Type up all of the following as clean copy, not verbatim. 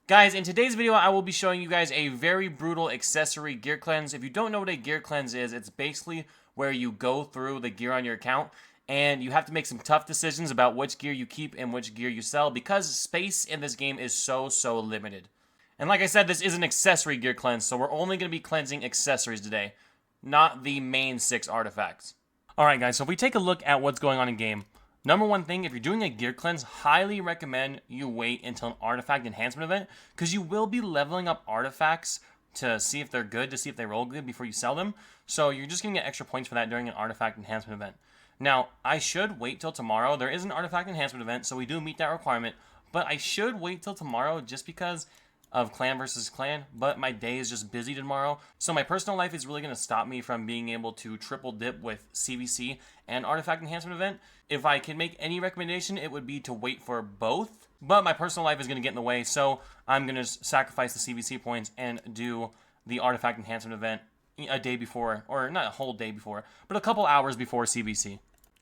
Guys, in today's video, I will be showing you guys a very brutal accessory gear cleanse. If you don't know what a gear cleanse is, it's basically where you go through the gear on your account and you have to make some tough decisions about which gear you keep and which gear you sell because space in this game is so limited. And like I said, this is an accessory gear cleanse, so we're only going to be cleansing accessories today, not the main 6 artifacts. Alright guys, so if we take a look at what's going on in game, number one thing, if you're doing a gear cleanse, highly recommend you wait until an artifact enhancement event, because you will be leveling up artifacts to see if they're good, to see if they roll good before you sell them. So you're just going to get extra points for that during an artifact enhancement event. Now, I should wait till tomorrow. There is an artifact enhancement event, so we do meet that requirement, but I should wait till tomorrow just because of clan versus clan, but my day is just busy tomorrow. So my personal life is really going to stop me from being able to triple dip with CVC and Artifact Enhancement event. If I can make any recommendation, it would be to wait for both, but my personal life is going to get in the way, so I'm going to sacrifice the CVC points and do the Artifact Enhancement event a day before, or not a whole day before, but a couple hours before CVC.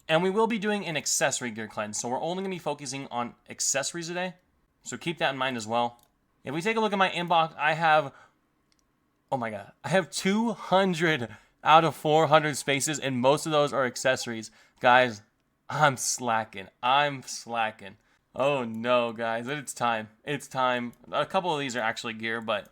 And we will be doing an accessory gear cleanse, so we're only going to be focusing on accessories today, so keep that in mind as well. If we take a look at my inbox, I have, oh my god, I have 200 out of 400 spaces, and most of those are accessories. Guys, I'm slacking. Oh no, guys, it's time. It's time. A couple of these are actually gear, but,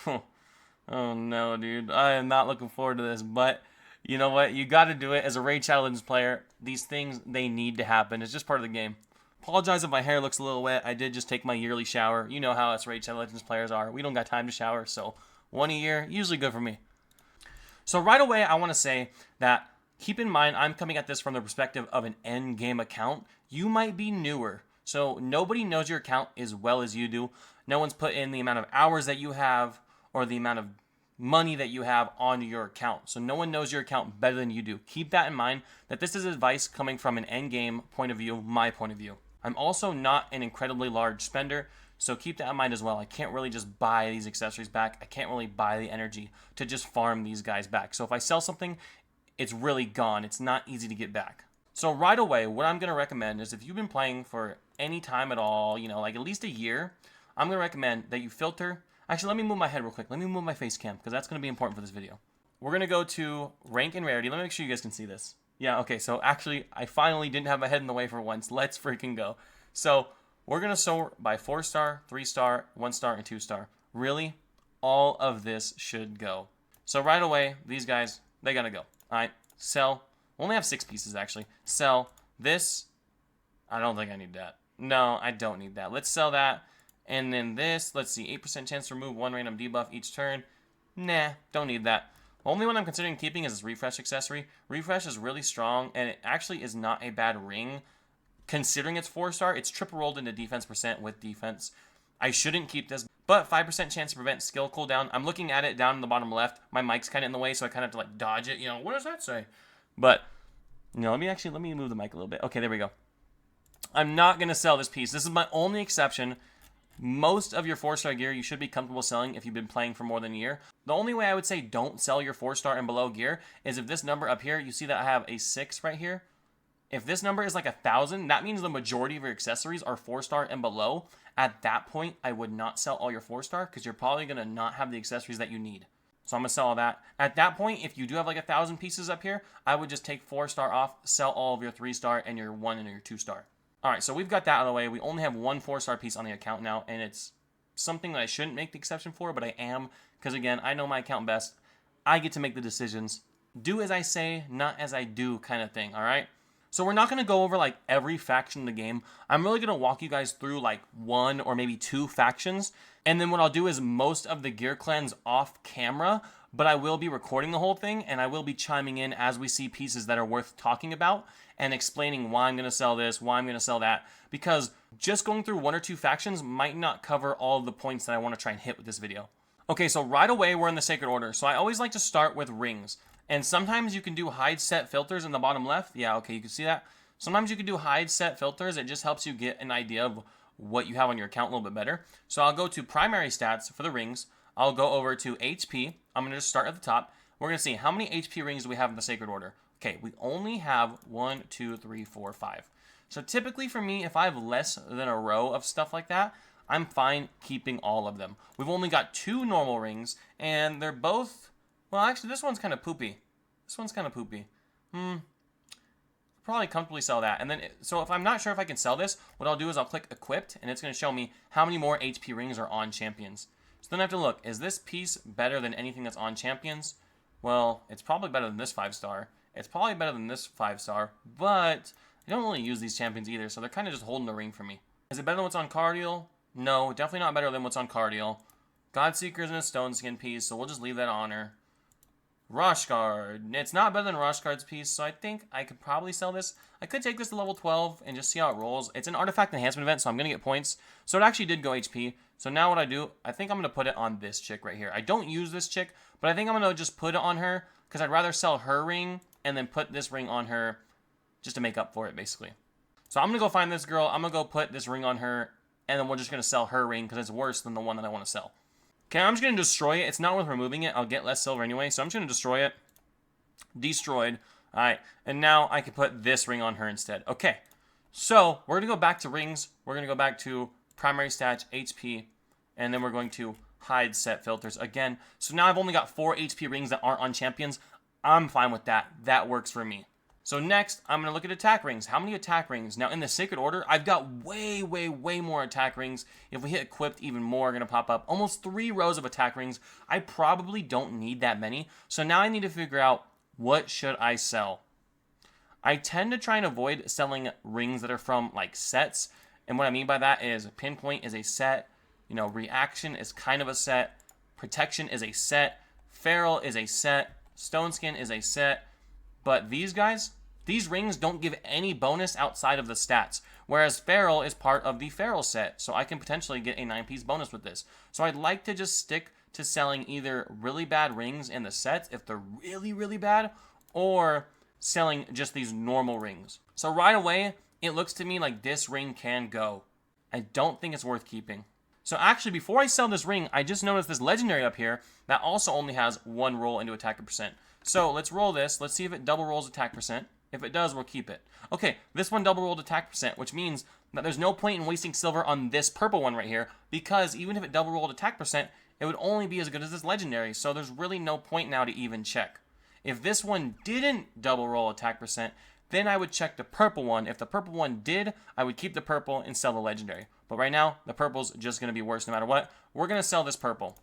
oh no, dude. I am not looking forward to this, but you know what? You gotta do it as a Raid Shadow Legends player. These things, they need to happen. It's just part of the game. Apologize if my hair looks a little wet. I did just take my yearly shower. You know how us Raid Shadow Legends players are. We don't got time to shower, so one a year, usually good for me. So right away, I want to say that keep in mind, I'm coming at this from the perspective of an end game account. You might be newer, so nobody knows your account as well as you do. No one's put in the amount of hours that you have or the amount of money that you have on your account. So no one knows your account better than you do. Keep that in mind, that this is advice coming from an end game point of view, my point of view. I'm also not an incredibly large spender, so keep that in mind as well. I can't really just buy these accessories back. I can't really buy the energy to just farm these guys back. So if I sell something, it's really gone. It's not easy to get back. So right away, what I'm going to recommend is if you've been playing for any time at all, you know, like at least a year, I'm going to recommend that you filter. Actually, let me move my head real quick. Let me move my face cam, because that's going to be important for this video. We're going to go to rank and rarity. Let me make sure you guys can see this. Yeah, okay, so actually, I finally didn't have my head in the way for once. Let's freaking go. So, we're going to sort by 4-star, 3-star, 1-star, and 2-star. Really, all of this should go. So right away, these guys, they gotta go. Alright, sell. We only have 6 pieces, actually. Sell this. I don't think I need that. No, I don't need that. Let's sell that. And then this, let's see, 8% chance to remove 1 random debuff each turn. Nah, don't need that. The only one I'm considering keeping is this refresh accessory. Refresh is really strong, and it actually is not a bad ring. Considering it's 4-star, it's triple rolled into defense percent with defense. I shouldn't keep this, but 5% chance to prevent skill cooldown. I'm looking at it down in the bottom left. My mic's kind of in the way, so I kind of have to like dodge it. You know, what does that say? But, you know, let me move the mic a little bit. Okay, there we go. I'm not going to sell this piece. This is my only exception. Most of your 4-star gear you should be comfortable selling if you've been playing for more than a year. The only way I would say don't sell your 4-star and below gear is if this number up here, you see that I have a 6 right here. If this number is like 1,000, that means the majority of your accessories are 4-star and below. At that point, I would not sell all your 4-star because you're probably going to not have the accessories that you need. So I'm going to sell all that. At that point, if you do have like 1,000 pieces up here, I would just take 4-star off, sell all of your 3-star and your 1 and your 2-star. Alright, so we've got that out of the way. We only have 1 4-star piece on the account now, and it's something that I shouldn't make the exception for, but I am, because again, I know my account best. I get to make the decisions. Do as I say, not as I do kind of thing, alright? So we're not going to go over like every faction in the game. I'm really going to walk you guys through like 1 or maybe 2 factions, and then what I'll do is most of the gear cleanse off camera, but I will be recording the whole thing, and I will be chiming in as we see pieces that are worth talking about and explaining why I'm going to sell this, why I'm going to sell that, because just going through 1 or 2 factions might not cover all of the points that I want to try and hit with this video. Okay, so right away we're in the Sacred Order, so I always like to start with rings, and sometimes you can do hide set filters in the bottom left. Yeah, okay, you can see that. Sometimes you can do hide set filters. It just helps you get an idea of what you have on your account a little bit better. So I'll go to primary stats for the rings. I'll go over to HP. I'm going to just start at the top. We're going to see how many HP rings do we have in the Sacred Order. Okay, we only have 1, 2, 3, 4, 5. So typically for me, if I have less than a row of stuff like that, I'm fine keeping all of them. We've only got 2 normal rings, and they're both... Well, actually, this one's kind of poopy. This one's kind of poopy. Probably comfortably sell that. And then, so if I'm not sure if I can sell this, what I'll do is I'll click equipped, and it's going to show me how many more HP rings are on champions. So then I have to look, is this piece better than anything that's on champions? Well, it's probably better than this 5-star. It's probably better than this 5-star, but I don't really use these champions either, so they're kind of just holding the ring for me. Is it better than what's on Cardiel? No, definitely not better than what's on Cardiel. Godseeker's in a stone skin piece, so we'll just leave that on her. Rushguard. It's not better than Rushguard's piece, so I think I could probably sell this. I could take this to level 12 and just see how it rolls. It's an artifact enhancement event, so I'm going to get points. So it actually did go HP. So now what I do, I think I'm going to put it on this chick right here. I don't use this chick, but I think I'm going to just put it on her because I'd rather sell her ring and then put this ring on her just to make up for it, basically. So I'm going to go find this girl. I'm going to go put this ring on her, and then we're just going to sell her ring because it's worse than the one that I want to sell. Okay, I'm just going to destroy it. It's not worth removing it. I'll get less silver anyway, so I'm just going to destroy it. Destroyed. All right, and now I can put this ring on her instead. Okay, so we're going to go back to rings. We're going to go back to primary stats, HP, and then we're going to hide set filters again. So now I've only got 4 HP rings that aren't on champions. I'm fine with that. That works for me. So next, I'm going to look at attack rings. How many attack rings? Now, in the Sacred Order, I've got way more attack rings. If we hit equipped, even more are going to pop up. Almost 3 rows of attack rings. I probably don't need that many. So now I need to figure out, what should I sell? I tend to try and avoid selling rings that are from, like, sets. And what I mean by that is Pinpoint is a set. You know, Reaction is kind of a set. Protection is a set. Feral is a set. Stone Skin is a set. But these guys... These rings don't give any bonus outside of the stats, whereas Feral is part of the Feral set, so I can potentially get a 9-piece bonus with this. So I'd like to just stick to selling either really bad rings in the sets, if they're really bad, or selling just these normal rings. So right away, it looks to me like this ring can go. I don't think it's worth keeping. So actually, before I sell this ring, I just noticed this legendary up here that also only has 1 roll into attacker percent. So let's roll this. Let's see if it double rolls attack percent. If it does, we'll keep it. Okay, this one double rolled attack percent, which means that there's no point in wasting silver on this purple one right here, because even if it double rolled attack percent, it would only be as good as this legendary, so there's really no point now to even check. If this one didn't double roll attack percent, then I would check the purple one. If the purple one did, I would keep the purple and sell the legendary. But right now, the purple's just going to be worse no matter what. We're going to sell this purple.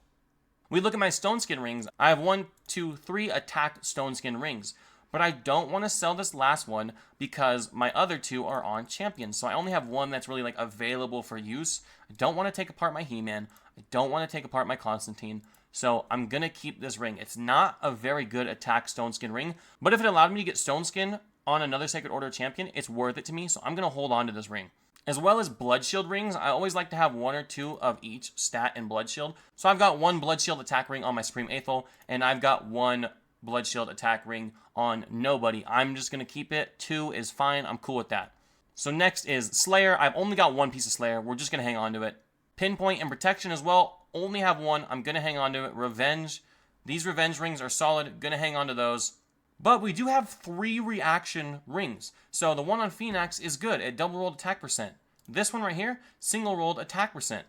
We look at my stone skin rings. I have 1, 2, 3 attack stone skin rings. But I don't want to sell this last one because my other 2 are on champions. So I only have 1 that's really like available for use. I don't want to take apart my He-Man. I don't want to take apart my Constantine. So I'm going to keep this ring. It's not a very good attack stone skin ring. But if it allowed me to get stone skin on another Sacred Order champion, it's worth it to me. So I'm going to hold on to this ring. As well as Blood Shield rings, I always like to have 1 or 2 of each stat in Blood Shield. So I've got 1 Blood Shield attack ring on my Supreme Aethel. And I've got 1 Blood Shield attack ring on nobody. I'm just going to keep it. 2 is fine. I'm cool with that. So next is Slayer. I've only got 1 piece of Slayer. We're just going to hang on to it. Pinpoint and Protection as well. Only have 1. I'm going to hang on to it. Revenge. These Revenge rings are solid. Going to hang on to those. But we do have 3 reaction rings. So the one on Phoenix is good. It double rolled attack percent. This one right here, single rolled attack percent.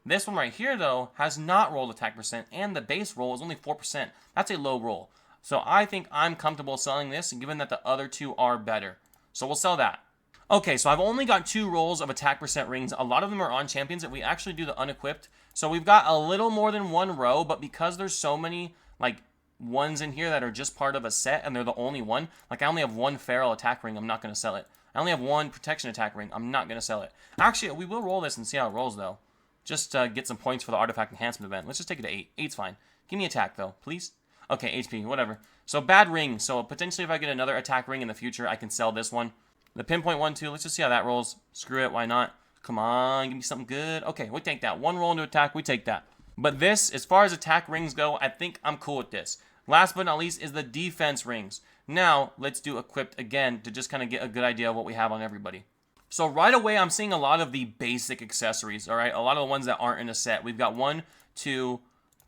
This one right here, though, has not rolled attack percent. And the base roll is only 4%. That's a low roll. So I think I'm comfortable selling this, given that the other 2 are better. So we'll sell that. Okay, so I've only got 2 rolls of attack percent rings. A lot of them are on champions that we actually do the unequipped. So we've got a little more than 1 row, but because there's so many, like, ones in here that are just part of a set, and they're the only one, like I only have 1 Feral attack ring, I'm not going to sell it. I only have 1 protection attack ring, I'm not going to sell it. Actually, we will roll this and see how it rolls, though. Just get some points for the artifact enhancement event. Let's just take it to 8. 8's fine. Give me attack, though, please. Okay, HP, whatever. So bad ring. So potentially if I get another attack ring in the future, I can sell this one. The Pinpoint 1, 2, let's just see how that rolls. Screw it, why not? Come on, give me something good. Okay, we take that. 1 roll into attack, we take that. But this, as far as attack rings go, I think I'm cool with this. Last but not least is the defense rings. Now, let's do equipped again to just kind of get a good idea of what we have on everybody. So right away, I'm seeing a lot of the basic accessories, all right? A lot of the ones that aren't in a set. We've got 1, 2,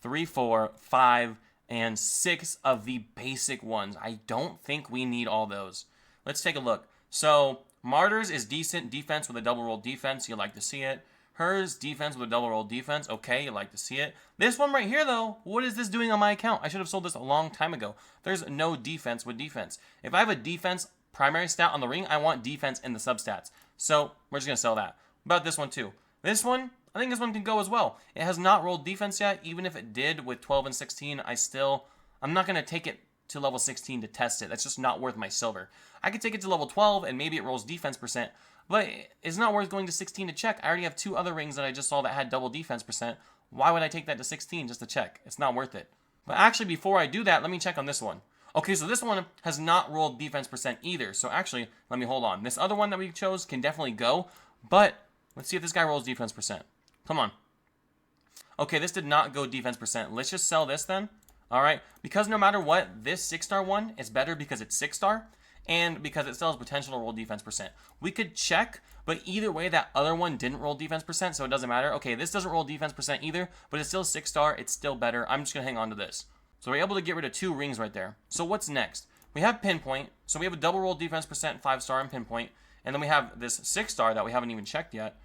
3, 4, 5, and 6 of the basic ones. I don't think we need all those. Let's take a look. So, Martyrs is decent defense with a double roll defense. You like to see it. Hers, defense with a double roll defense. Okay, you like to see it. This one right here, though, what is this doing on my account? I should have sold this a long time ago. There's no defense with defense. If I have a defense primary stat on the ring, I want defense in the substats. So we're just going to sell that. What about this one, too? This one, I think this one can go as well. It has not rolled defense yet. Even if it did with 12 and 16, I'm not going to take it to level 16 to test it. That's just not worth my silver. I could take it to level 12 and maybe it rolls defense percent. But it's not worth going to 16 to check. I already have 2 other rings that I just saw that had double defense percent. Why would I take that to 16 just to check? It's not worth it. But actually, before I do that, let me check on this one. Okay, so this one has not rolled defense percent either. So actually, let me hold on. This other one that we chose can definitely go. But let's see if this guy rolls defense percent. Come on. Okay, this did not go defense percent. Let's just sell this then. All right, because no matter what, this 6-star one is better because it's 6-star. And because it still has potential to roll defense percent. We could check, but either way, that other one didn't roll defense percent, so it doesn't matter. Okay, this doesn't roll defense percent either, but it's still 6-star. It's still better. I'm just going to hang on to this. So we're able to get rid of 2 rings right there. So what's next? We have pinpoint. So we have a double roll defense percent, 5-star and pinpoint. And then we have this 6-star that we haven't even checked yet.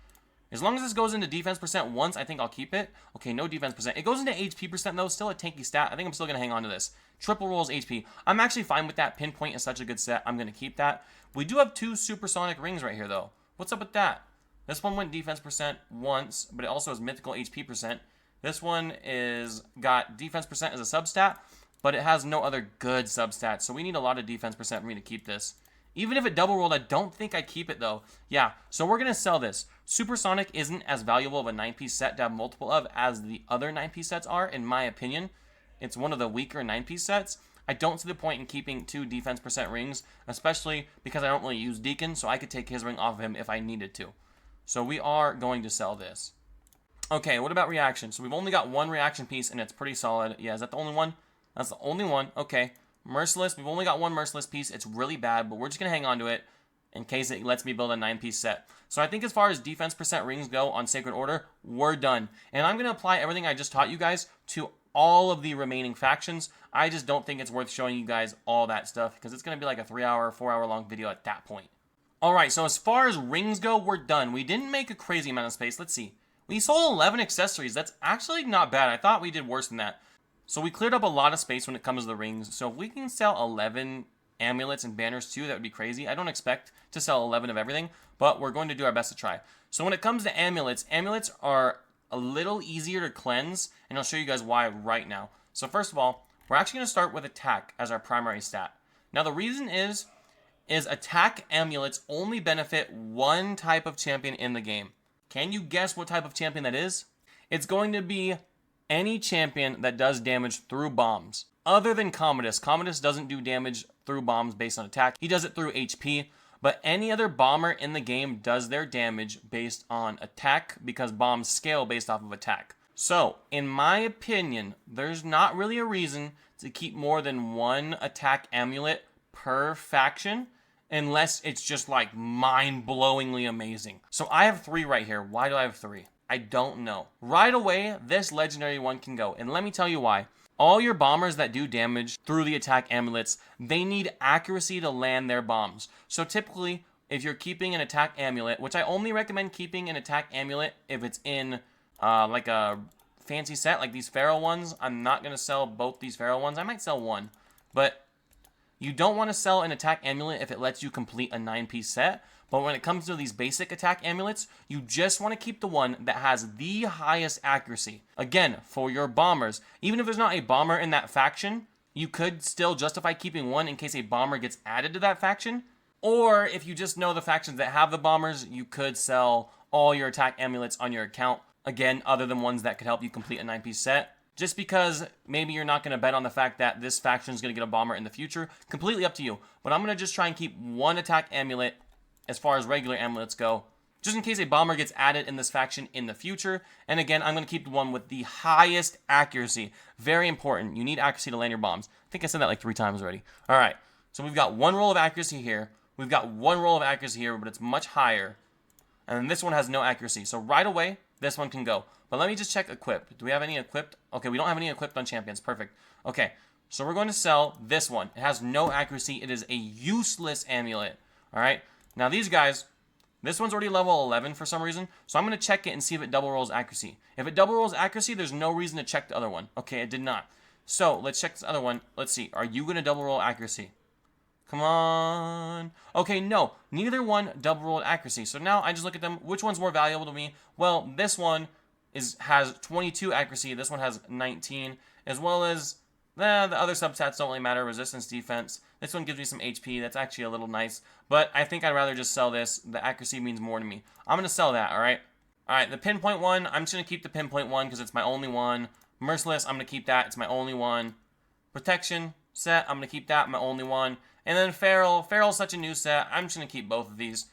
As long as this goes into defense percent once, I think I'll keep it. Okay, no defense percent. It goes into HP percent, though. Still a tanky stat. I think I'm still going to hang on to this. Triple rolls HP. I'm actually fine with that. Pinpoint is such a good set. I'm going to keep that. We do have 2 supersonic rings right here, though. What's up with that? This one went defense percent once, but it also has mythical HP percent. This one is got defense percent as a substat, but it has no other good substats. So we need a lot of defense percent for me to keep this. Even if it double rolled, I don't think I keep it, though. Yeah, so we're going to sell this. Supersonic isn't as valuable of a 9-piece set to have multiple of as the other 9-piece sets are, in my opinion. It's one of the weaker 9-piece sets. I don't see the point in keeping 2 defense percent rings, especially because I don't really use Deacon, so I could take his ring off of him if I needed to. So we are going to sell this. Okay, what about reaction? So we've only got 1 reaction piece, and it's pretty solid. Yeah, is that the only one? That's the only one. Okay. Merciless, we've only got 1 Merciless piece. It's really bad, but we're just going to hang on to it in case it lets me build a 9-piece set. So I think as far as defense percent rings go on Sacred Order, we're done. And I'm going to apply everything I just taught you guys to all of the remaining factions. I just don't think it's worth showing you guys all that stuff because it's going to be like a 3-hour, 4-hour long video at that point. Alright, so as far as rings go, we're done. We didn't make a crazy amount of space. Let's see. We sold 11 accessories. That's actually not bad. I thought we did worse than that. So we cleared up a lot of space when it comes to the rings. So if we can sell 11 amulets and banners too, that would be crazy. I don't expect to sell 11 of everything, but we're going to do our best to try. So when it comes to amulets, amulets are a little easier to cleanse, and I'll show you guys why right now. So first of all, we're actually going to start with attack as our primary stat. Now the reason is attack amulets only benefit one type of champion in the game. Can you guess what type of champion that is? It's going to be any champion that does damage through bombs. Other than Commodus. Commodus doesn't do damage through bombs based on attack. He does it through HP. But any other bomber in the game does their damage based on attack because bombs scale based off of attack. So, in my opinion, there's not really a reason to keep more than 1 attack amulet per faction unless it's just like mind-blowingly amazing. So I have 3 right here. Why do I have 3? I don't know. Right away, this legendary one can go. And let me tell you why. All your bombers that do damage through the attack amulets, they need accuracy to land their bombs. So typically, if you're keeping an attack amulet, which I only recommend keeping an attack amulet if it's in like a fancy set, like these Pharaoh ones. I'm not going to sell both these Pharaoh ones. I might sell one. But you don't want to sell an attack amulet if it lets you complete a 9-piece set. But when it comes to these basic attack amulets, you just want to keep the one that has the highest accuracy. Again, for your bombers, even if there's not a bomber in that faction, you could still justify keeping one in case a bomber gets added to that faction. Or if you just know the factions that have the bombers, you could sell all your attack amulets on your account. Again, other than ones that could help you complete a 9-piece set. Just because maybe you're not going to bet on the fact that this faction is going to get a bomber in the future. Completely up to you. But I'm going to just try and keep 1 attack amulet as far as regular amulets go, just in case a bomber gets added in this faction in the future. And again, I'm going to keep the one with the highest accuracy. Very important. You need accuracy to land your bombs. I think I said that like 3 times already. All right, so we've got 1 roll of accuracy here. We've got 1 roll of accuracy here, but it's much higher. And then this one has no accuracy. So right away, this one can go. But let me just check equipped. Do we have any equipped? Okay, we don't have any equipped on champions. Perfect. Okay, so we're going to sell this one. It has no accuracy. It is a useless amulet. All right. Now these guys, This one's already level 11 for some reason, so I'm going to check it and see if it double rolls accuracy. If it double rolls accuracy, there's no reason to check the other one. Okay, it did not. So let's check this other one. Let's see. Are you going to double roll accuracy? Come on. Okay, no. Neither one double rolled accuracy. So now I just look at them. Which one's more valuable to me? Well, this one has 22 accuracy. This one has 19. As well as the other substats don't really matter. Resistance, defense. This one gives me some HP. That's actually a little nice. But I think I'd rather just sell this. The accuracy means more to me. I'm going to sell that, alright? Alright, the pinpoint one. I'm just going to keep the pinpoint one because it's my only one. Merciless, I'm going to keep that. It's my only one. Protection set. I'm going to keep that. My only one. And then Feral. Feral's such a new set. I'm just going to keep both of these.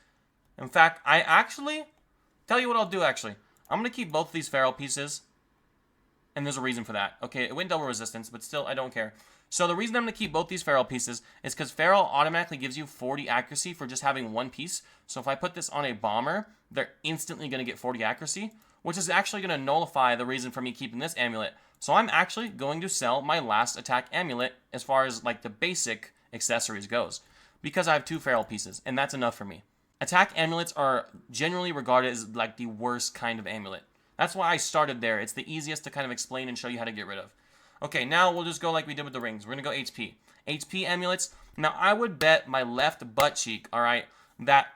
In fact, I actually... Tell you what I'll do, actually. I'm going to keep both of these Feral pieces. And there's a reason for that. Okay, it went double resistance, but still, I don't care. So the reason I'm going to keep both these Feral pieces is because Feral automatically gives you 40 accuracy for just having one piece. So if I put this on a Bomber, they're instantly going to get 40 accuracy, which is actually going to nullify the reason for me keeping this amulet. So I'm actually going to sell my last attack amulet as far as like the basic accessories goes, because I have 2 Feral pieces, and that's enough for me. Attack amulets are generally regarded as like the worst kind of amulet. That's why I started there. It's the easiest to kind of explain and show you how to get rid of. Okay, now we'll just go like we did with the rings. We're going to go HP. HP amulets. Now, I would bet my left butt cheek, alright, that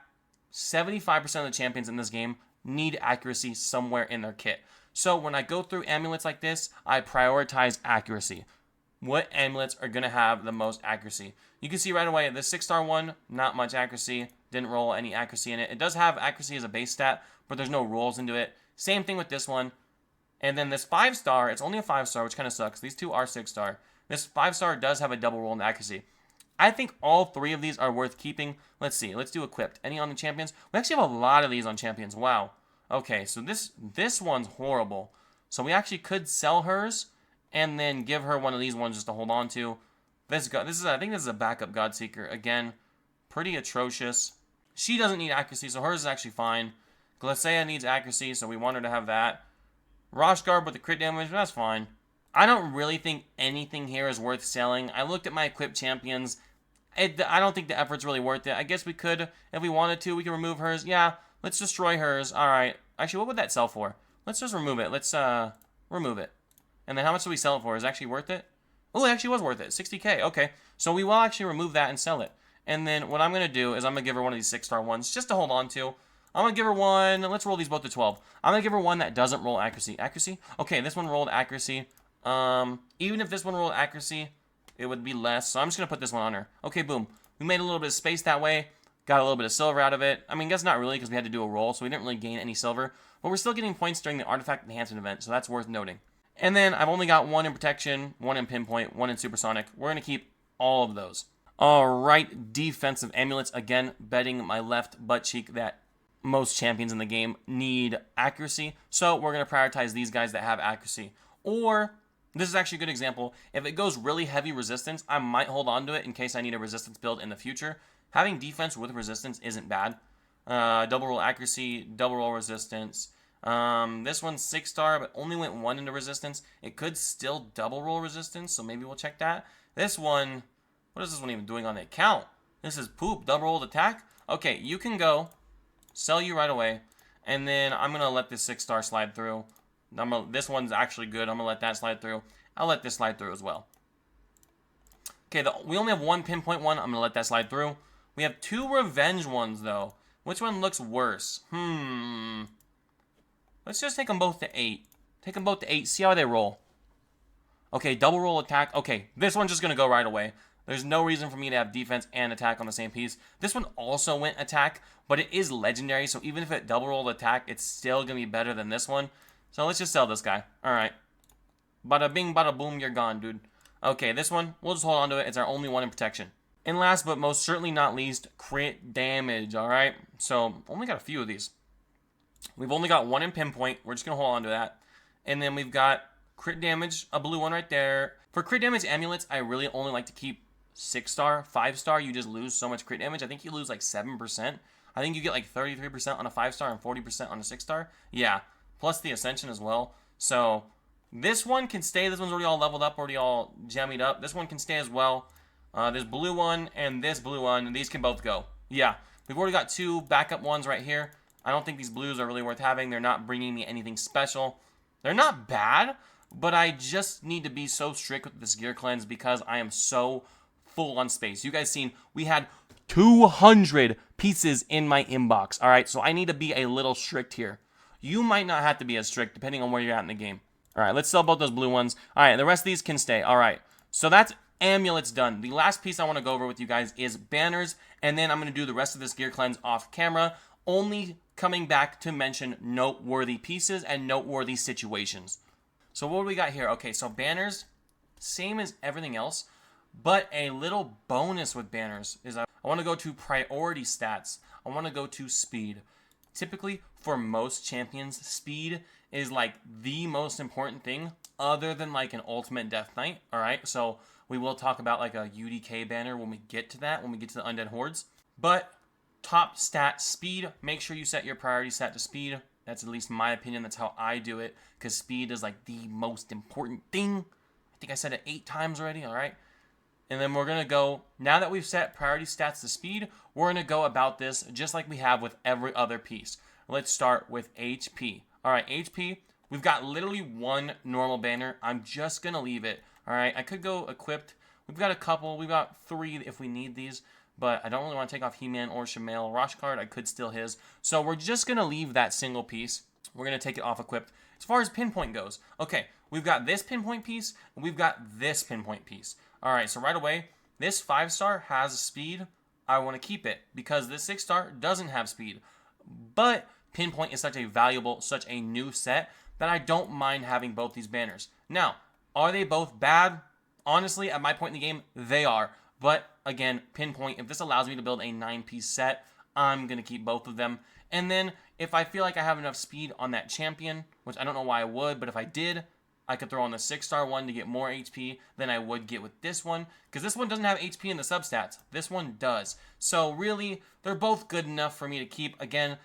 75% of the champions in this game need accuracy somewhere in their kit. So when I go through amulets like this, I prioritize accuracy. What amulets are going to have the most accuracy? You can see right away, the 6-star one, not much accuracy. Didn't roll any accuracy in it. It does have accuracy as a base stat, but there's no rolls into it. Same thing with this one. And then this 5-star, it's only a 5-star, which kind of sucks. These two are 6-star. This 5-star does have a double roll in accuracy. I think all 3 of these are worth keeping. Let's see. Let's do equipped. Any on the champions? We actually have a lot of these on champions. Wow. Okay, so this one's horrible. So we actually could sell hers and then give her one of these ones just to hold on to. I think this is a backup Godseeker. Again, pretty atrocious. She doesn't need accuracy, so hers is actually fine. Glacea needs accuracy, so we want her to have that. Roshguard with the crit damage, that's fine. I don't really think anything here is worth selling. I looked at my equipped champions. I don't think the effort's really worth it. I guess we could, if we wanted to, we can remove hers. Yeah, let's destroy hers. Alright. Actually, what would that sell for? Let's just remove it. Let's, remove it. And then how much do we sell it for? Is it actually worth it? Oh, it actually was worth it. 60k. Okay. So we will actually remove that and sell it. And then what I'm going to do is I'm going to give her one of these 6-star ones just to hold on to. I'm going to give her one. Let's roll these both to 12. I'm going to give her one that doesn't roll accuracy. Accuracy? Okay, this one rolled accuracy. Even if this one rolled accuracy, it would be less. So I'm just going to put this one on her. Okay, boom. We made a little bit of space that way. Got a little bit of silver out of it. I mean, guess not really because we had to do a roll, so we didn't really gain any silver. But we're still getting points during the artifact enhancement event, so that's worth noting. And then I've only got 1 in protection, 1 in pinpoint, 1 in supersonic. We're going to keep all of those. Alright, defensive amulets. Again, betting my left butt cheek that most champions in the game need accuracy. So we're going to prioritize these guys that have accuracy. Or, this is actually a good example, if it goes really heavy resistance, I might hold on to it in case I need a resistance build in the future. Having defense with resistance isn't bad. Double roll accuracy, double roll resistance. This one's 6-star, but only went 1 into resistance. It could still double roll resistance, so maybe we'll check that. This one, what is this one even doing on the account? This is poop, double rolled attack. Okay, you can go. Sell you right away. And then I'm going to let this 6-star slide through. This one's actually good. I'm going to let that slide through. I'll let this slide through as well. Okay, we only have 1 pinpoint one. I'm going to let that slide through. We have 2 revenge ones, though. Which one looks worse? Let's just take them both to 8. Take them both to 8. See how they roll. Okay, double roll attack. Okay, this one's just going to go right away. There's no reason for me to have defense and attack on the same piece. This one also went attack, but it is legendary, so even if it double rolled attack, it's still going to be better than this one. So let's just sell this guy. Alright. Bada bing, bada boom, you're gone, dude. Okay, this one, we'll just hold on to it. It's our only one in protection. And last but most certainly not least, crit damage, alright? So, only got a few of these. We've only got 1 in pinpoint. We're just going to hold on to that. And then we've got crit damage, a blue one right there. For crit damage amulets, I really only like to keep 6-star. 5-star, you just lose so much crit damage. I think you lose like 7%. I think you get like 33% on a 5-star and 40% on a 6-star. Yeah, plus the Ascension as well. So, this one can stay. This one's already all leveled up, already all jammied up. This one can stay as well. This blue one and this blue one, these can both go. Yeah, We've already got 2 backup ones right here. I don't think these blues are really worth having. They're not bringing me anything special. They're not bad, but I just need to be so strict with this gear cleanse because I am so full on space. You guys seen, we had 200 pieces in my inbox. All right, so I need to be a little strict here. You might not have to be as strict depending on where you're at in the game. All right, let's sell both those blue ones. All right, the rest of these can stay. All right, so that's amulets done. The last piece I want to go over with you guys is banners, and then I'm going to do the rest of this gear cleanse off camera, only coming back to mention noteworthy pieces and noteworthy situations. So what do we got here? Okay, so banners, same as everything else, but a little bonus with banners is I want to go to priority stats. I want to go to speed. Typically, for most champions, speed is like the most important thing other than like an ultimate death knight. All right, so we will talk about like a UDK banner when we get to that, when we get to the undead hordes. But top stat, speed, make sure you set your priority stat to speed. That's at least my opinion. That's how I do it, because speed is like the most important thing. I think I said it 8 times already, all right? And then we're going to go, now that we've set priority stats to speed, we're going to go about this just like we have with every other piece. Let's start with HP. All right, HP, we've got literally 1 normal banner. I'm just going to leave it. All right, I could go equipped. We've got a couple. We've got 3 if we need these, but I don't really want to take off He-Man or Shamail. Roshkard, I could steal his. So we're just going to leave that single piece. We're going to take it off equipped. As far as pinpoint goes, okay, we've got this pinpoint piece, and we've got this pinpoint piece. All right, so right away, this 5-star has speed. I want to keep it because this 6-star doesn't have speed. But pinpoint is such a valuable, such a new set that I don't mind having both these banners. Now, are they both bad? Honestly, at my point in the game, they are. But again, pinpoint, if this allows me to build a 9-piece set, I'm going to keep both of them. And then if I feel like I have enough speed on that champion, which I don't know why I would, but if I did, I could throw on the 6-star one to get more HP than I would get with this one, because this one doesn't have HP in the substats. This one does. So really, they're both good enough for me to keep. Again,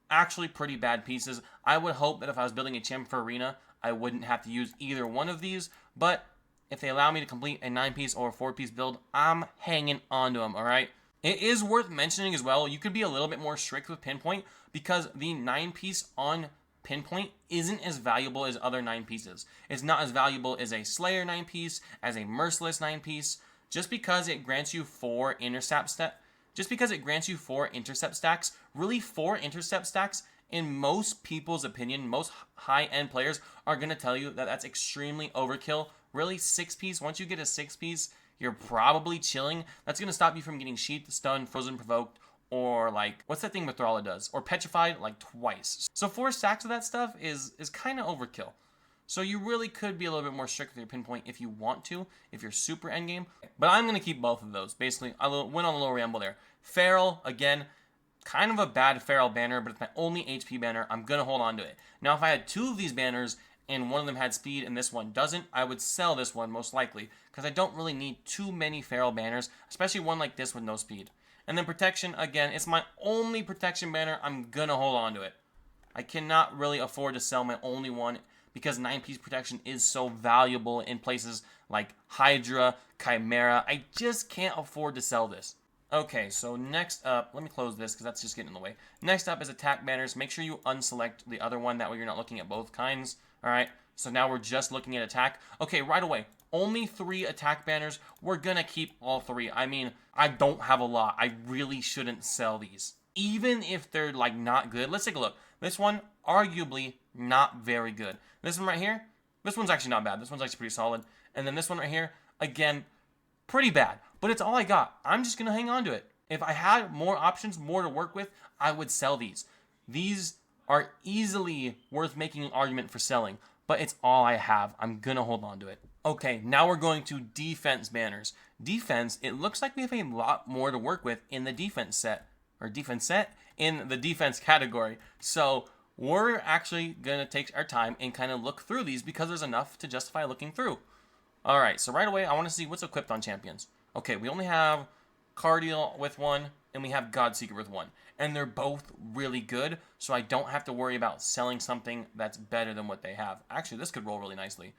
actually pretty bad pieces. I would hope that if I was building a champ for Arena, I wouldn't have to use either one of these, but if they allow me to complete a 9-piece or a 4-piece build, I'm hanging on to them, all right? It is worth mentioning as well, you could be a little bit more strict with pinpoint because the 9-piece on pinpoint isn't as valuable as other 9 pieces. It's not as valuable as a Slayer 9-piece, as a Merciless 9-piece. Just because it grants you 4 intercept stacks, really 4 intercept stacks, in most people's opinion, most high-end players are going to tell you that that's extremely overkill. Really, 6-piece, once you get a 6-piece, you're probably chilling. That's going to stop you from getting sheathed, stunned, frozen, provoked, or like, what's that thing Mithrala does? Or petrified, like twice. So 4 stacks of that stuff is kind of overkill. So you really could be a little bit more strict with your pinpoint if you want to, if you're super endgame. But I'm going to keep both of those. Basically, I went on a little ramble there. Feral, again, kind of a bad Feral banner, but it's my only HP banner. I'm going to hold on to it. Now, if I had 2 of these banners and one of them had speed and this one doesn't, I would sell this one most likely, because I don't really need too many Feral banners, especially one like this with no speed. And then protection, again, it's my only protection banner. I'm going to hold on to it. I cannot really afford to sell my only one because 9-piece protection is so valuable in places like Hydra, Chimera. I just can't afford to sell this. Okay, so next up, let me close this because that's just getting in the way. Next up is attack banners. Make sure you unselect the other one. That way you're not looking at both kinds. All right, so now we're just looking at attack. Okay, right away, only 3 attack banners. We're going to keep all 3. I mean, I don't have a lot. I really shouldn't sell these. Even if they're, like, not good. Let's take a look. This one, arguably, not very good. This one right here, this one's actually not bad. This one's actually pretty solid. And then this one right here, again, pretty bad. But it's all I got. I'm just going to hang on to it. If I had more options, more to work with, I would sell these. These are easily worth making an argument for selling. But it's all I have. I'm going to hold on to it. Okay, now we're going to defense banners. Defense, it looks like we have a lot more to work with in the defense set. Or defense set? In the defense category. So we're actually going to take our time and kind of look through these because there's enough to justify looking through. Alright, so right away I want to see what's equipped on champions. Okay, we only have Cardiel with 1 and we have Godseeker with 1. And they're both really good, so I don't have to worry about selling something that's better than what they have. Actually, this could roll really nicely.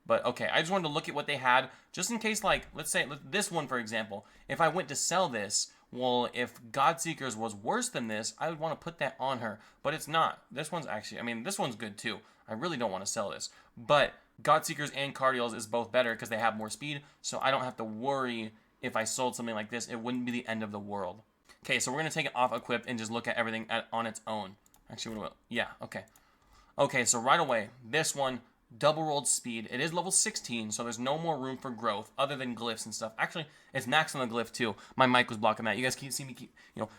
But okay, I just wanted to look at what they had, just in case, like, let's say, this one, for example, if I went to sell this, well, if Godseekers was worse than this, I would want to put that on her. But it's not. This one's actually, I mean, this one's good too. I really don't want to sell this. But Godseekers and Cardials is both better because they have more speed. So I don't have to worry if I sold something like this. It wouldn't be the end of the world. Okay, so we're going to take it off equipped and just look at everything on its own. Actually, yeah, okay. Okay, so right away, this one, double rolled speed. It is level 16, so there's no more room for growth other than glyphs and stuff. Actually, it's max on the glyph too. My mic was blocking that. You guys keep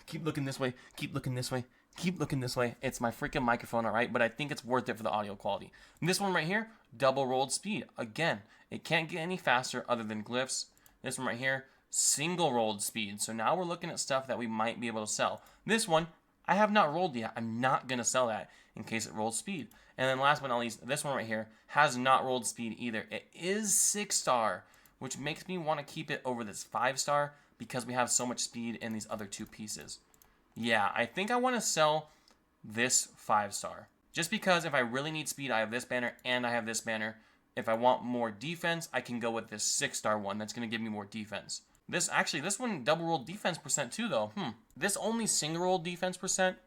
keep looking this way, keep looking this way, keep looking this way. It's my freaking microphone, all right? But I think it's worth it for the audio quality. And this one right here, double rolled speed. Again, it can't get any faster other than glyphs. This one right here, single rolled speed. So now we're looking at stuff that we might be able to sell. This one, I have not rolled yet. I'm not going to sell that in case it rolls speed. And then last but not least, this one right here has not rolled speed either. It is 6-star, which makes me want to keep it over this 5-star because we have so much speed in these other two pieces. Yeah, I think I want to sell this 5-star. Just because if I really need speed, I have this banner and I have this banner. If I want more defense, I can go with this 6-star one. That's going to give me more defense. This one double rolled defense percent too, though. This only single rolled defense percent,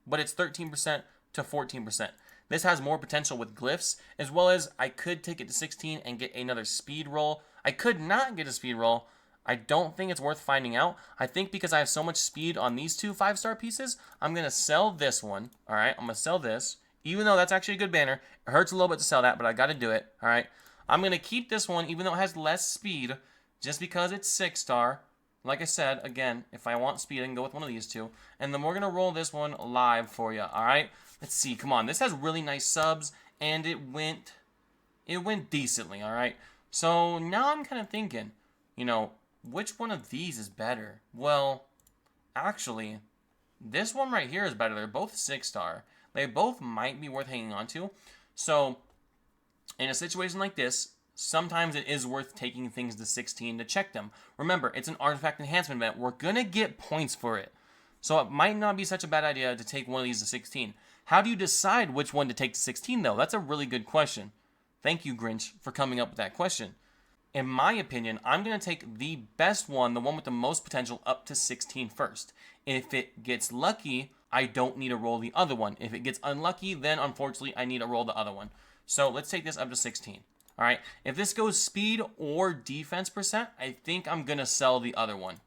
but it's 13% to 14%. This has more potential with glyphs, as well as I could take it to 16 and get another speed roll. I could not get a speed roll. I don't think it's worth finding out. I think because I have so much speed on these two 5-star pieces, I'm going to sell this one. All right, I'm going to sell this, even though that's actually a good banner. It hurts a little bit to sell that, but I got to do it. All right, I'm going to keep this one, even though it has less speed, just because it's 6-star. Like I said, again, if I want speed, I can go with one of these two. And then we're going to roll this one live for you, all right? Let's see. Come on. This has really nice subs, and it went decently, all right? So now I'm kind of thinking, which one of these is better? Well, actually, this one right here is better. They're both 6-star. They both might be worth hanging on to. So in a situation like this, sometimes it is worth taking things to 16 to check them. Remember, it's an artifact enhancement event. We're going to get points for it. So it might not be such a bad idea to take one of these to 16. How do you decide which one to take to 16, though? That's a really good question. Thank you, Grinch, for coming up with that question. In my opinion, I'm going to take the best one, the one with the most potential, up to 16 first. If it gets lucky, I don't need to roll the other one. If it gets unlucky, then unfortunately I need to roll the other one. So let's take this up to 16. All right, if this goes speed or defense percent, I think I'm going to sell the other one.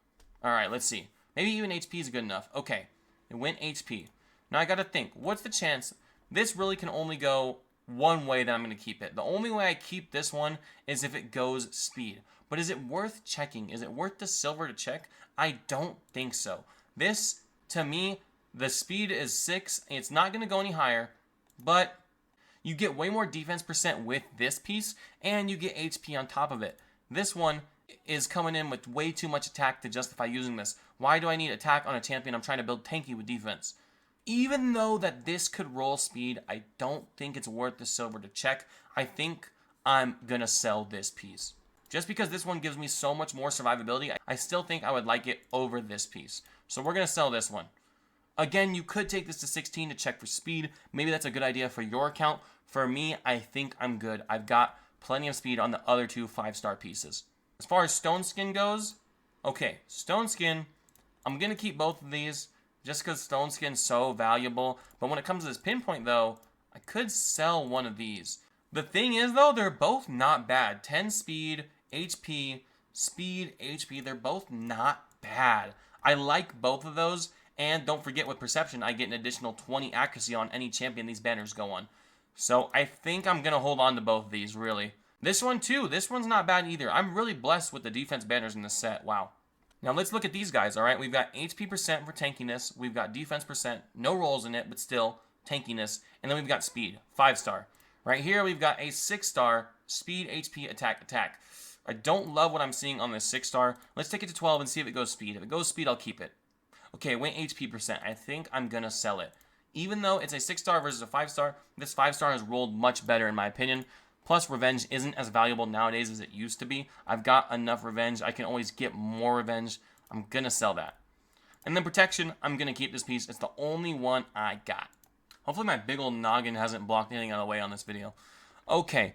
All right, let's see. Maybe even HP is good enough. Okay, it went HP. Now I got to think, what's the chance? This really can only go one way that I'm going to keep it. The only way I keep this one is if it goes speed. But is it worth checking? Is it worth the silver to check? I don't think so. This, to me, the speed is 6. It's not going to go any higher, but you get way more defense percent with this piece, and you get HP on top of it. This one is coming in with way too much attack to justify using this. Why do I need attack on a champion I'm trying to build tanky with defense? Even though that this could roll speed, I don't think it's worth the silver to check. I think I'm going to sell this piece. Just because this one gives me so much more survivability, I still think I would like it over this piece. So we're going to sell this one. Again, you could take this to 16 to check for speed. Maybe that's a good idea for your account. For me, I think I'm good. I've got plenty of speed on the other two 5-star pieces. As far as Stone Skin goes, okay, Stone Skin, I'm going to keep both of these just because Stone Skin's so valuable. But when it comes to this pinpoint, though, I could sell one of these. The thing is, though, they're both not bad. 10 speed, HP, speed, HP, they're both not bad. I like both of those. And don't forget, with Perception, I get an additional 20 accuracy on any champion these banners go on. So I think I'm going to hold on to both of these, really. This one, too. This one's not bad either. I'm really blessed with the defense banners in this set. Wow. Now let's look at these guys, all right? We've got HP percent for tankiness. We've got defense percent. No rolls in it, but still tankiness. And then we've got speed, 5-star. Right here, we've got a 6-star speed, HP, attack. I don't love what I'm seeing on this 6-star. Let's take it to 12 and see if it goes speed. If it goes speed, I'll keep it. Okay, it went HP percent. I think I'm going to sell it. Even though it's a 6-star versus a 5-star, this 5-star has rolled much better in my opinion. Plus, revenge isn't as valuable nowadays as it used to be. I've got enough revenge. I can always get more revenge. I'm going to sell that. And then protection, I'm going to keep this piece. It's the only one I got. Hopefully my big old noggin hasn't blocked anything out of the way on this video. Okay.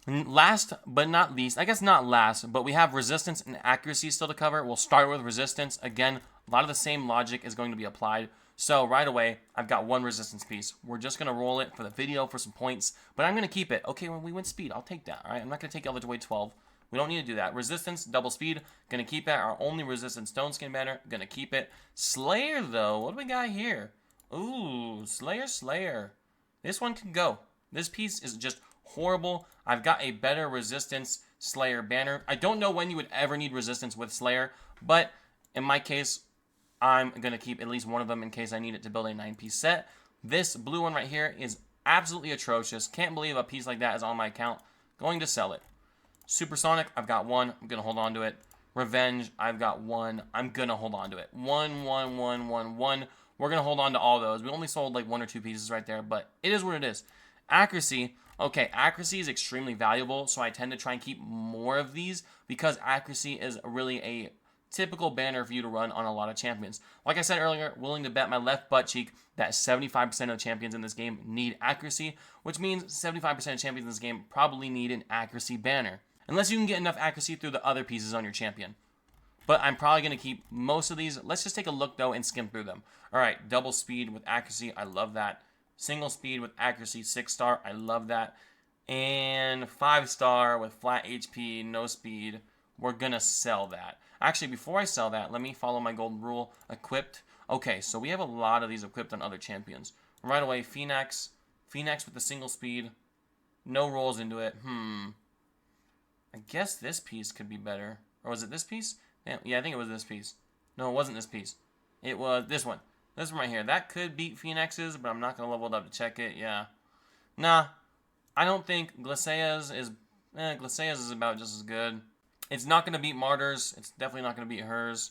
Last but not least, I guess not last, but we have resistance and accuracy still to cover. We'll start with resistance. Again, a lot of the same logic is going to be applied. So right away, I've got one resistance piece. We're just going to roll it for the video for some points, but I'm going to keep it. Okay, when we win speed, I'll take that, all right? I'm not going to take all the way 12. We don't need to do that. Resistance, double speed, going to keep it. Our only resistance stone skin banner, going to keep it. Slayer, though, what do we got here? Ooh, Slayer. This one can go. This piece is just horrible. I've got a better resistance Slayer banner. I don't know when you would ever need resistance with Slayer, but in my case, I'm going to keep at least one of them in case I need it to build a 9-piece set. This blue one right here is absolutely atrocious. Can't believe a piece like that is on my account. Going to sell it. Supersonic, I've got one. I'm going to hold on to it. Revenge, I've got one. I'm going to hold on to it. One. We're going to hold on to all those. We only sold like 1 or 2 pieces right there, but it is what it is. Accuracy, okay, accuracy is extremely valuable, so I tend to try and keep more of these because accuracy is really a typical banner for you to run on a lot of champions. Like I said earlier, willing to bet my left butt cheek that 75% of the champions in this game need accuracy, which means 75% of champions in this game probably need an accuracy banner. Unless you can get enough accuracy through the other pieces on your champion. But I'm probably going to keep most of these. Let's just take a look, though, and skim through them. All right, double speed with accuracy. I love that. Single speed with accuracy, 6-star. I love that. And 5-star with flat HP, no speed. We're going to sell that. Actually, before I sell that, let me follow my golden rule. Equipped. Okay, so we have a lot of these equipped on other champions. Right away, Phoenix. Phoenix with the single speed. No rolls into it. I guess this piece could be better. Or was it this piece? Yeah, I think it was this piece. No, it wasn't this piece. It was this one. This one right here. That could beat Phoenix's, but I'm not going to level it up to check it. Yeah. Nah. I don't think Glacea's is... Glacea's is about just as good. It's not going to beat Martyr's. It's definitely not going to beat hers.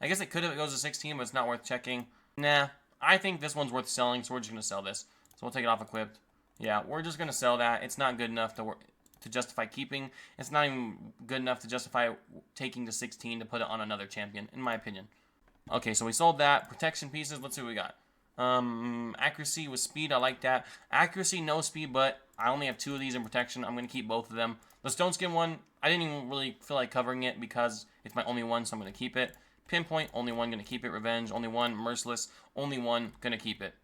I guess it could if it goes to 16, but it's not worth checking. Nah. I think this one's worth selling, so we're just going to sell this. So we'll take it off equipped. Yeah, we're just going to sell that. It's not good enough to justify keeping. It's not even good enough to justify taking to 16 to put it on another champion, in my opinion. Okay, so we sold that. Protection pieces, let's see what we got. Accuracy with speed, I like that. Accuracy, no speed, but I only have 2 of these in protection. I'm going to keep both of them. The stone skin one, I didn't even really feel like covering it because it's my only one, so I'm going to keep it. Pinpoint, only one, going to keep it. Revenge, only one. Merciless, only one, going to keep it.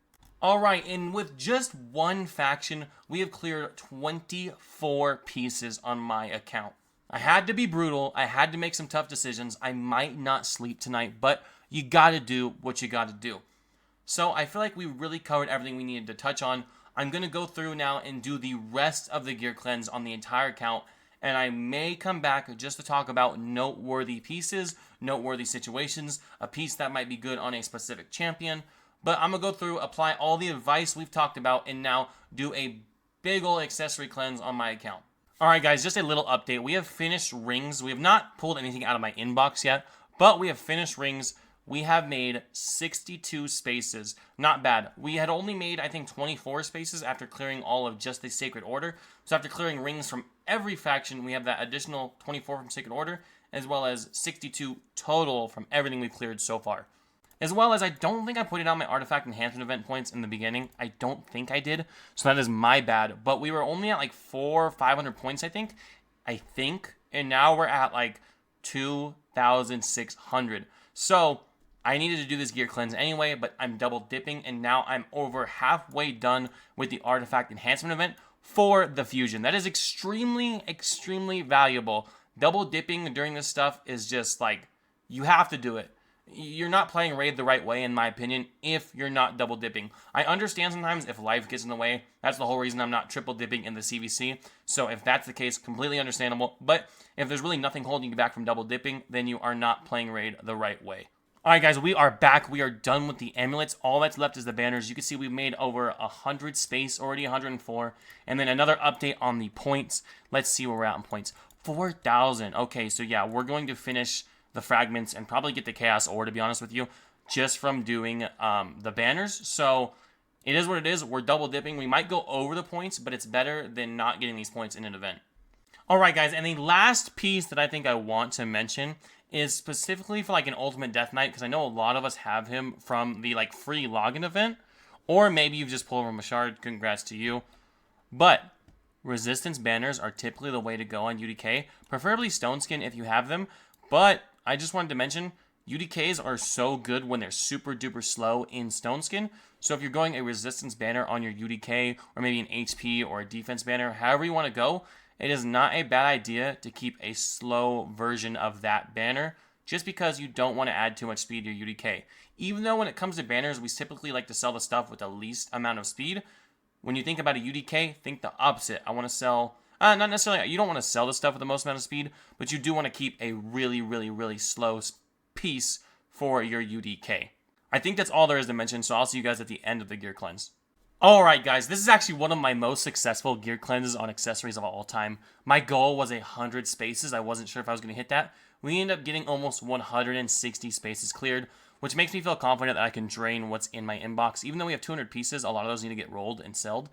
Alright, and with just one faction, we have cleared 24 pieces on my account. I had to be brutal. I had to make some tough decisions. I might not sleep tonight, but you gotta do what you gotta do. So I feel like we really covered everything we needed to touch on. I'm gonna go through now and do the rest of the gear cleanse on the entire account, and I may come back just to talk about noteworthy pieces, noteworthy situations, a piece that might be good on a specific champion. But I'm going to go through, apply all the advice we've talked about, and now do a big old accessory cleanse on my account. Alright guys, just a little update. We have finished rings. We have not pulled anything out of my inbox yet, but we have finished rings. We have made 62 spaces. Not bad. We had only made, I think, 24 spaces after clearing all of just the Sacred Order. So after clearing rings from every faction, we have that additional 24 from Sacred Order, as well as 62 total from everything we've cleared so far. As well as I don't think I put it on my artifact enhancement event points in the beginning. I don't think I did. So that is my bad. But we were only at like 400 or 500 points, I think. And now we're at like 2,600. So I needed to do this gear cleanse anyway, but I'm double dipping. And now I'm over halfway done with the artifact enhancement event for the fusion. That is extremely, extremely valuable. Double dipping during this stuff is just like, you have to do it. You're not playing Raid the right way, in my opinion, if you're not double dipping. I understand sometimes if life gets in the way. That's the whole reason I'm not triple dipping in the CVC. So if that's the case, completely understandable. But if there's really nothing holding you back from double dipping, then you are not playing Raid the right way. Alright guys, we are back. We are done with the amulets. All that's left is the banners. You can see we've made over 100 space already, 104. And then another update on the points. Let's see where we're at in points. 4,000. Okay, so yeah, we're going to finish the fragments and probably get the chaos ore, to be honest with you, just from doing the banners. So it is what it is. We're double dipping. We might go over the points, but it's better than not getting these points in an event. All right, guys, and the last piece that I think I want to mention is specifically for like an Ultimate Death Knight, because I know a lot of us have him from the like free login event, or maybe you've just pulled from a shard. Congrats to you. But resistance banners are typically the way to go on UDK, preferably Stone Skin if you have them, but I just wanted to mention, UDKs are so good when they're super duper slow in Stone Skin. So if you're going a resistance banner on your UDK, or maybe an HP or a defense banner, however you want to go, it is not a bad idea to keep a slow version of that banner, just because you don't want to add too much speed to your UDK. Even though when it comes to banners, we typically like to sell the stuff with the least amount of speed, when you think about a UDK, think the opposite. I want to sell, not necessarily, you don't want to sell the stuff with the most amount of speed, but you do want to keep a really, really, really slow piece for your UDK. I think that's all there is to mention, so I'll see you guys at the end of the gear cleanse. Alright guys, this is actually one of my most successful gear cleanses on accessories of all time. My goal was 100 spaces. I wasn't sure if I was going to hit that. We ended up getting almost 160 spaces cleared, which makes me feel confident that I can drain what's in my inbox. Even though we have 200 pieces, a lot of those need to get rolled and sold.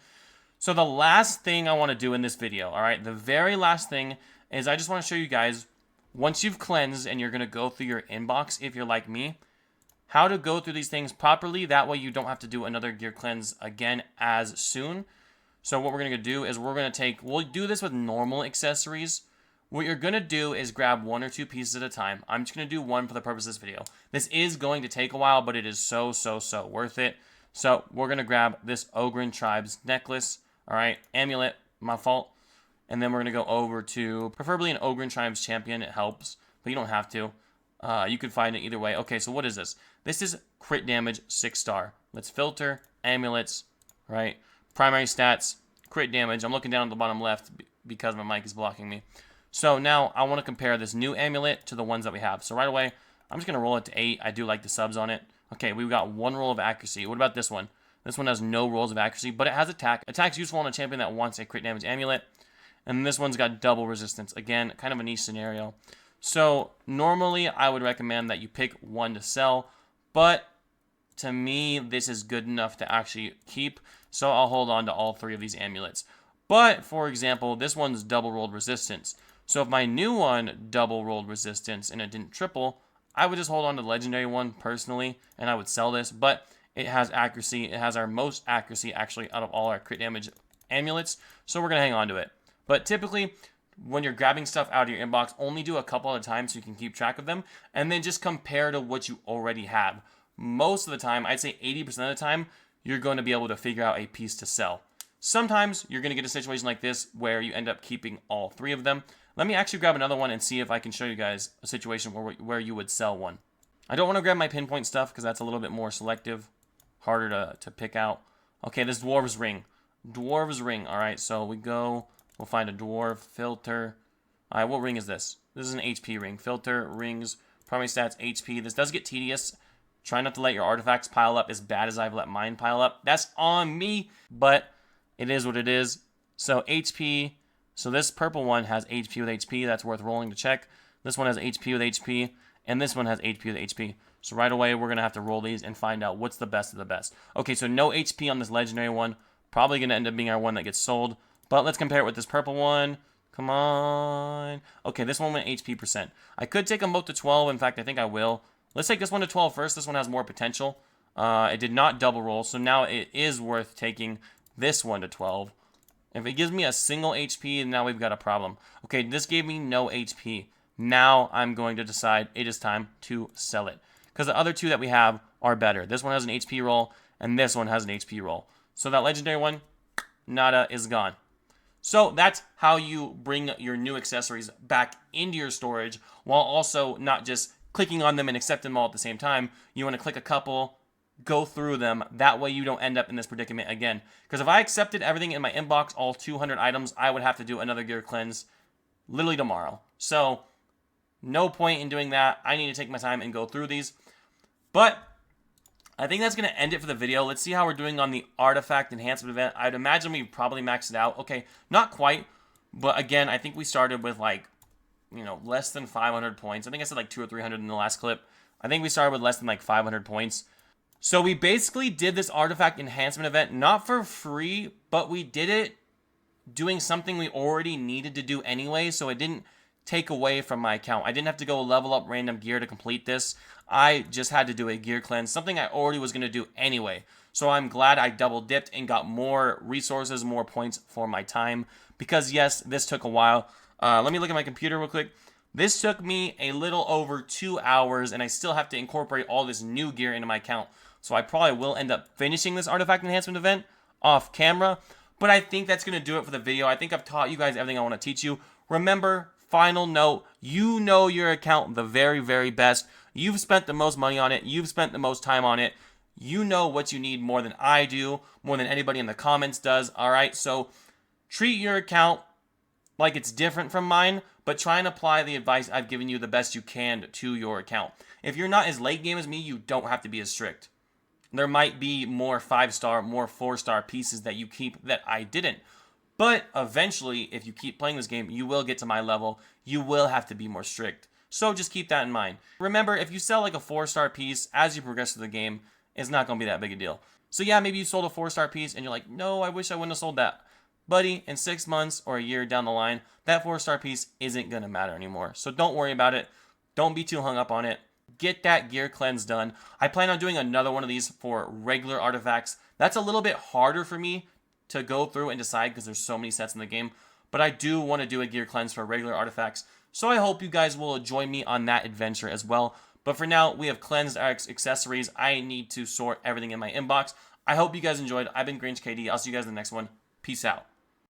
So the last thing I want to do in this video, alright, the very last thing is I just want to show you guys, once you've cleansed and you're going to go through your inbox, if you're like me, how to go through these things properly. That way you don't have to do another gear cleanse again as soon. So what we're going to do is we'll do this with normal accessories. What you're going to do is grab 1 or 2 pieces at a time. I'm just going to do one for the purpose of this video. This is going to take a while, but it is so worth it. So we're going to grab this Ogryn Tribes necklace, alright, amulet, my fault. And then we're going to go over to, preferably an Ogryn Tribes champion, it helps, but you don't have to. You can find it either way. Okay, so what is this? This is crit damage 6-star. Let's filter, amulets, right? Primary stats, crit damage. I'm looking down at the bottom left because my mic is blocking me. So now I want to compare this new amulet to the ones that we have. So right away, I'm just going to roll it to 8. I do like the subs on it. Okay, we've got 1 roll of accuracy. What about this one? This one has no rolls of accuracy, but it has attack. Attack's useful on a champion that wants a crit damage amulet. And this one's got double resistance. Again, kind of a niche scenario. So normally I would recommend that you pick one to sell, but to me this is good enough to actually keep, so I'll hold on to all 3 of these amulets. But for example, this one's double rolled resistance. So if my new one double rolled resistance and it didn't triple, I would just hold on to the legendary one personally and I would sell this, but it has accuracy. It has our most accuracy actually out of all our crit damage amulets, so we're going to hang on to it. But typically, when you're grabbing stuff out of your inbox, only do a couple at a time so you can keep track of them, and then just compare to what you already have. Most of the time, I'd say 80% of the time, you're going to be able to figure out a piece to sell. Sometimes you're going to get a situation like this where you end up keeping all 3 of them. Let me actually grab another one and see if I can show you guys a situation where you would sell one. I don't want to grab my pinpoint stuff because that's a little bit more selective, harder to pick out. Okay, this Dwarves Ring. Dwarves Ring. Alright, so we'll find a dwarf, filter. Alright, what ring is this? This is an HP ring. Filter, rings, primary stats, HP. This does get tedious. Try not to let your artifacts pile up as bad as I've let mine pile up. That's on me, but it is what it is. So HP. So this purple one has HP with HP. That's worth rolling to check. This one has HP with HP. And this one has HP with HP. So right away, we're going to have to roll these and find out what's the best of the best. Okay, so no HP on this legendary one. Probably going to end up being our one that gets sold. But let's compare it with this purple one. Come on. Okay, this one went HP %. I could take them both to 12. In fact, I think I will. Let's take this one to 12 first. This one has more potential. It did not double roll, so now it is worth taking this one to 12. If it gives me a single HP, now we've got a problem. Okay, this gave me no HP. Now I'm going to decide it is time to sell it. Because the other 2 that we have are better. This one has an HP roll, and this one has an HP roll. So that legendary one, nada, is gone. So that's how you bring your new accessories back into your storage while also not just clicking on them and accepting them all at the same time. You want to click a couple, go through them. That way you don't end up in this predicament again. Because if I accepted everything in my inbox, all 200 items, I would have to do another gear cleanse literally tomorrow. So no point in doing that. I need to take my time and go through these. But I think that's going to end it for the video. Let's see how we're doing on the artifact enhancement event. I'd imagine we probably maxed it out. Okay, not quite. But again, I think we started with like, less than 500 points. I think I said like 200 or 300 in the last clip. I think we started with less than like 500 points. So we basically did this artifact enhancement event not for free, but we did it doing something we already needed to do anyway, so it didn't take away from my account. I didn't have to go level up random gear to complete this. I just had to do a gear cleanse, something I already was going to do anyway. So I'm glad I double dipped and got more resources, more points for my time, because yes, this took a while. Let me look at my computer real quick. This took me a little over 2 hours, and I still have to incorporate all this new gear into my account. So I probably will end up finishing this artifact enhancement event off camera, but I think that's going to do it for the video. I think I've taught you guys everything I want to teach you. Remember, final note, you know your account the very, very best. You've spent the most money on it. You've spent the most time on it. You know what you need more than I do, more than anybody in the comments does, all right? So treat your account like it's different from mine, but try and apply the advice I've given you the best you can to your account. If you're not as late game as me, you don't have to be as strict. There might be more 5-star, more 4-star pieces that you keep that I didn't. But eventually, if you keep playing this game, you will get to my level. You will have to be more strict. So just keep that in mind. Remember, if you sell like a 4-star piece as you progress through the game, it's not going to be that big a deal. So yeah, maybe you sold a 4-star piece and you're like, no, I wish I wouldn't have sold that. Buddy, in 6 months or a year down the line, that 4-star piece isn't going to matter anymore. So don't worry about it. Don't be too hung up on it. Get that gear cleanse done. I plan on doing another one of these for regular artifacts. That's a little bit harder for me to go through and decide because there's so many sets in the game. But I do want to do a gear cleanse for regular artifacts. So I hope you guys will join me on that adventure as well. But for now, we have cleansed our accessories. I need to sort everything in my inbox. I hope you guys enjoyed. I've been Grange KD. I'll see you guys in the next one. Peace out.